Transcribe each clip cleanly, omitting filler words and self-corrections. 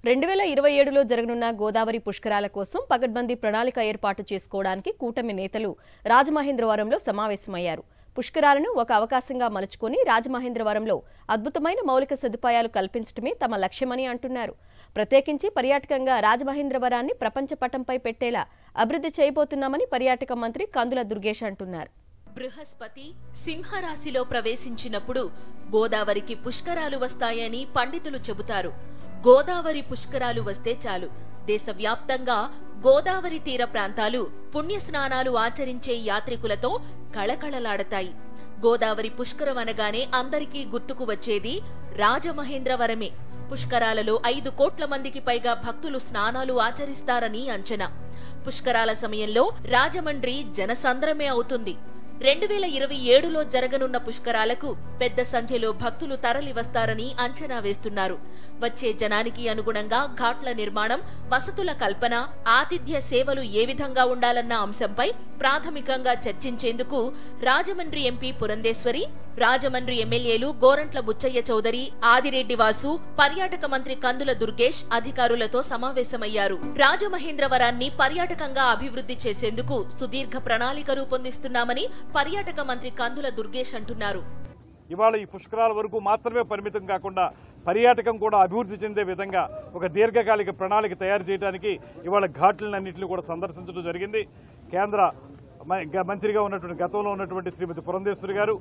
2027లో జరగనున్న గోదావరి పుష్కరాల కోసం పగడ్బందీ ప్రణాళిక ఏర్పాటు చేసుకోవడానికి కూటమి నేతలు రాజమహేంద్రవరంలో సమావేశమయ్యారు. పుష్కరాలను ఒక అవకాశంగా మలుచుకొని రాజమహేంద్రవరంలో అద్భుతమైన మౌలిక సదుపాయాలు కల్పించడమే తమ లక్ష్యమని అంటున్నారు. ప్రత్యేకించి పర్యాటకంగా రాజమహేంద్రవరాన్ని ప్రపంచ పటంపై పెట్టేలా అభివృద్ధి చేయబోతున్నామని పర్యాటక మంత్రి కందుల దుర్గేష్ అంటున్నారు. బృహస్పతి సింహరాశిలో ప్రవేశించినప్పుడు గోదావరికి పుష్కరాలు వస్తాయని పండితులు చెబుతారు. గోదావరి పుష్కరాలు వస్తే చాలు దేశవ్యాప్తంగా గోదావరి తీర ప్రాంతాలు పుణ్యస్నానాలు ఆచరించే యాత్రికులతో కళకళలాడతాయి. గోదావరి పుష్కరం అనగానే అందరికీ గుర్తుకు వచ్చేది రాజమహేంద్రవరమే. పుష్కరాలలో 5 కోట్ల మందికి పైగా భక్తులు స్నానాలు ఆచరిస్తారని అంచనా. పుష్కరాల సమయంలో రాజమండ్రి జనసంద్రమే అవుతుంది. 2027లో జరగనున్న పుష్కరాలకు పెద్ద సంఖ్యలో భక్తులు తరలి వస్తారని అంచనా వేస్తున్నారు. వచ్చే జనానికి అనుగుణంగా ఘాట్ల నిర్మాణం, వసతుల కల్పన, ఆతిథ్య సేవలు ఏ విధంగా ఉండాలన్న అంశంపై ప్రాథమికంగా చర్చించేందుకు రాజమండ్రి ఎంపీ పురంధేశ్వరి, రాజమండ్రి ఎమ్మెల్యేలు గోరంట్ల బుచ్చయ్య చౌదరి, ఆదిరెడ్డి వాసు, పర్యాటక మంత్రి కందుల దుర్గేష్ అధికారులతో సమావేశమయ్యారు. రాజమహేంద్రవరాన్ని పర్యాటకంగా అభివృద్ధి చేసేందుకు సుదీర్ఘ ప్రణాళిక రూపొందిస్తున్నామని పర్యాటక మంత్రి కందుల దుర్గేష్ అంటున్నారు. ఇవాళ ఈ పుష్కరాల వరకు మాత్రమే పరిమితం కాకుండా పర్యాటకం కూడా అభివృద్ధి చెందే విధంగా ఒక దీర్ఘకాలిక ప్రణాళిక తయారు చేయడానికి ఇవాళ ఘాట్లన్నింటినీ కూడా సందర్శించడం జరిగింది. కేంద్ర మంత్రిగా ఉన్నటువంటి గతంలో ఉన్నటువంటి శ్రీమతి పురంధేశ్వరి గారు,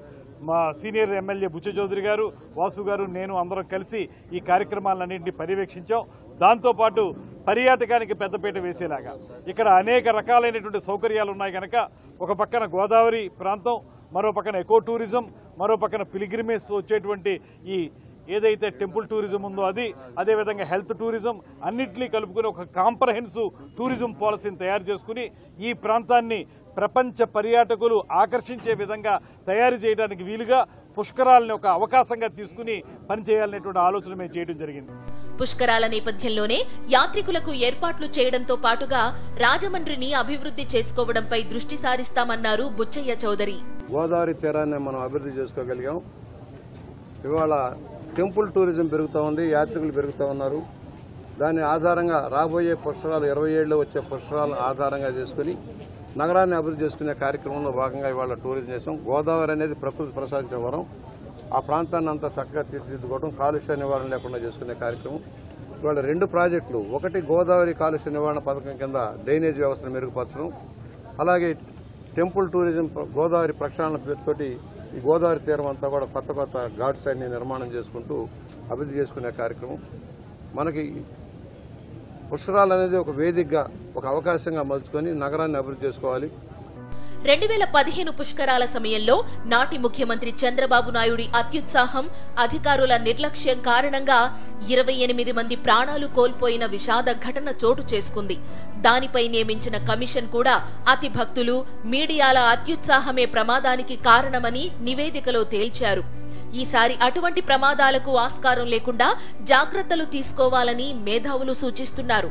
మా సీనియర్ ఎమ్మెల్యే బుచ్చ చౌదరి గారు, వాసు గారు, నేను అందరం కలిసి ఈ కార్యక్రమాలన్నింటినీ పర్యవేక్షించాం. దాంతోపాటు పర్యాటకానికి పెద్దపీట వేసేలాగా ఇక్కడ అనేక రకాలైనటువంటి సౌకర్యాలు ఉన్నాయి కనుక ఒక పక్కన గోదావరి ప్రాంతం, మరో పక్కన ఎకో టూరిజం, మరో పక్కన పిలిగ్రిమేజ్ వచ్చేటువంటి ఈ ఏదైతే టెంపుల్ టూరిజం ఉందో అది, అదేవిధంగా హెల్త్ టూరిజం అన్నింటినీ కలుపుకుని ఒక కాంప్రహెన్సివ్ టూరిజం పాలసీని తయారు చేసుకుని ఈ ప్రాంతాన్ని ప్రపంచ పర్యాటకులు ఆకర్షించే విధంగా తయారు చేయడానికి వీలుగా పుష్కరాలని ఒక అవకాశంగా తీసుకుని పనిచేయాలనేటువంటి ఆలోచన మేము చేయడం జరిగింది. పుష్కరాల నేపథ్యంలోనే యాత్రికులకు ఏర్పాట్లు చేయడంతో పాటుగా రాజమండ్రిని అభివృద్ధి చేసుకోవడంపై దృష్టి సారిస్తామన్నారు బుచ్చయ్య చౌదరి. గోదావరి తీరాన్ని మనం అభివృద్ధి చేసుకోగలిగాం. ఇవాళ టెంపుల్ టూరిజం పెరుగుతూ ఉంది, యాత్రికులు పెరుగుతూ ఉన్నారు. దాని ఆధారంగా రాబోయే పుష్కరాలు 27లో వచ్చే పుష్కరాలను ఆధారంగా చేసుకుని నగరాన్ని అభివృద్ధి చేసుకునే కార్యక్రమంలో భాగంగా ఇవాళ టూరిజం చేసాం. గోదావరి అనేది ప్రకృతి ప్రసాదించిన వరం. ఆ ప్రాంతాన్ని అంతా చక్కగా తీర్చిదిద్దుకోవడం, కాలుష్య నివారణ లేకుండా చేసుకునే కార్యక్రమం. ఇవాళ 2 ప్రాజెక్టులు, ఒకటి గోదావరి కాలుష్య నివారణ పథకం కింద డ్రైనేజ్ వ్యవస్థను మెరుగుపరచడం, అలాగే టెంపుల్ టూరిజం గోదావరి ప్రక్షాళన పేరుతోటి ఈ గోదావరి తీరం అంతా కూడా కొత్త కొత్త ఘాట్స్ అన్ని నిర్మాణం చేసుకుంటూ అభివృద్ధి చేసుకునే కార్యక్రమం. మనకి పుష్కరాలు అనేది ఒక వేదికగా, ఒక అవకాశంగా మలుచుకొని నగరాన్ని అభివృద్ధి చేసుకోవాలి. 2015 పుష్కరాల సమయంలో నాటి ముఖ్యమంత్రి చంద్రబాబు నాయుడి అత్యుత్సాహం, అధికారుల నిర్లక్ష్యం కారణంగా 28 మంది ప్రాణాలు కోల్పోయిన విషాద ఘటన చోటు చేసుకుంది. దానిపై నియమించిన కమిషన్ కూడా అతి భక్తులు, మీడియాల అత్యుత్సాహమే ప్రమాదానికి కారణమని నివేదికలో తేల్చారు. ఈసారి అటువంటి ప్రమాదాలకు ఆస్కారం లేకుండా జాగ్రత్తలు తీసుకోవాలని మేధావులు సూచిస్తున్నారు.